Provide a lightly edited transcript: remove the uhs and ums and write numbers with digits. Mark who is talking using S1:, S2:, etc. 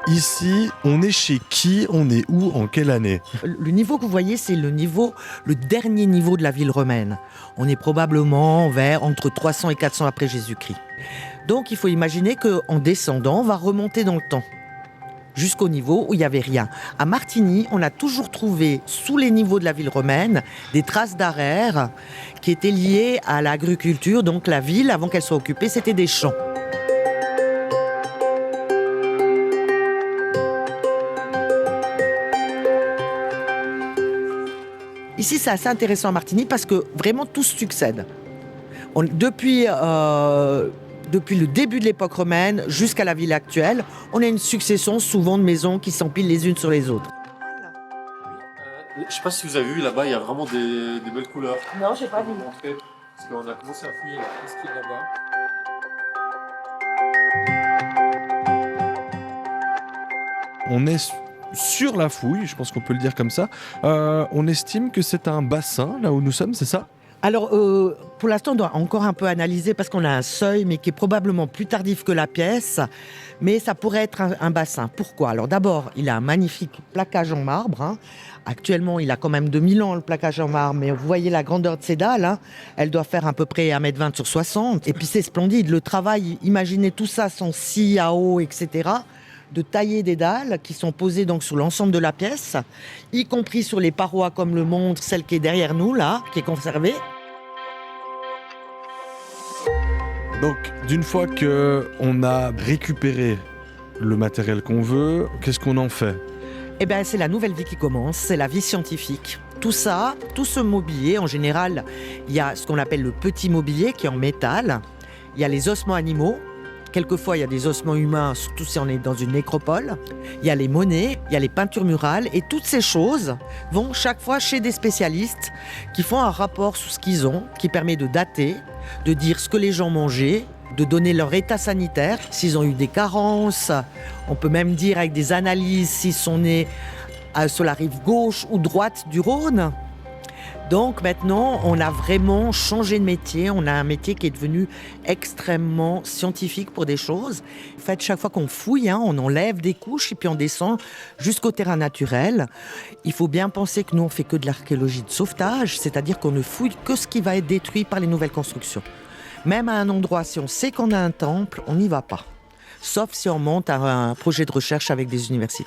S1: Ici, on est chez qui? On est où? En quelle année?
S2: Le niveau que vous voyez, c'est le dernier niveau de la ville romaine. On est probablement entre 300 et 400 après Jésus-Christ. Donc il faut imaginer qu'en descendant, on va remonter dans le temps, jusqu'au niveau où il n'y avait rien. À Martigny, on a toujours trouvé, sous les niveaux de la ville romaine, des traces d'arères qui étaient liées à l'agriculture. Donc la ville, avant qu'elle soit occupée, c'était des champs. Ici, c'est assez intéressant à Martigny parce que vraiment tout se succède. Depuis le début de l'époque romaine jusqu'à la ville actuelle, on a une succession souvent de maisons qui s'empilent les unes sur les autres.
S3: Je ne sais pas si vous avez vu là-bas, il y a vraiment des belles couleurs.
S2: Non, je n'ai pas vu.
S3: Parce qu'on a commencé à fouiller qu'est-ce qu'il y a là-bas.
S1: On est sur la fouille, je pense qu'on peut le dire comme ça. On estime que c'est un bassin, là où nous sommes, c'est ça?
S2: Alors, pour l'instant, on doit encore un peu analyser parce qu'on a un seuil, mais qui est probablement plus tardif que la pièce. Mais ça pourrait être un bassin. Pourquoi? Alors d'abord, il a un magnifique plaquage en marbre. Hein. Actuellement, il a quand même 2000 ans, le plaquage en marbre. Mais vous voyez la grandeur de ses dalles. Hein. Elle doit faire à peu près 1,20 m sur 60. Et puis c'est splendide. Le travail, imaginez tout ça sans scie à eau, etc., de tailler des dalles qui sont posées donc sur l'ensemble de la pièce, y compris sur les parois comme le montre celle qui est derrière nous, là, qui est conservée.
S1: Donc, d'une fois qu'on a récupéré le matériel qu'on veut, qu'est-ce qu'on en fait?
S2: Eh bien, c'est la nouvelle vie qui commence, c'est la vie scientifique. Tout ça, tout ce mobilier, en général, il y a ce qu'on appelle le petit mobilier qui est en métal, il y a les ossements animaux, quelquefois il y a des ossements humains, surtout si on est dans une nécropole, il y a les monnaies, il y a les peintures murales, et toutes ces choses vont chaque fois chez des spécialistes qui font un rapport sur ce qu'ils ont, qui permet de dater, de dire ce que les gens mangeaient, de donner leur état sanitaire, s'ils ont eu des carences. On peut même dire avec des analyses s'ils sont nés sur la rive gauche ou droite du Rhône. Donc maintenant, on a vraiment changé de métier. On a un métier qui est devenu extrêmement scientifique pour des choses. En fait, chaque fois qu'on fouille, on enlève des couches et puis on descend jusqu'au terrain naturel. Il faut bien penser que nous, on fait que de l'archéologie de sauvetage, c'est-à-dire qu'on ne fouille que ce qui va être détruit par les nouvelles constructions. Même à un endroit, si on sait qu'on a un temple, on n'y va pas. Sauf si on monte à un projet de recherche avec des universités.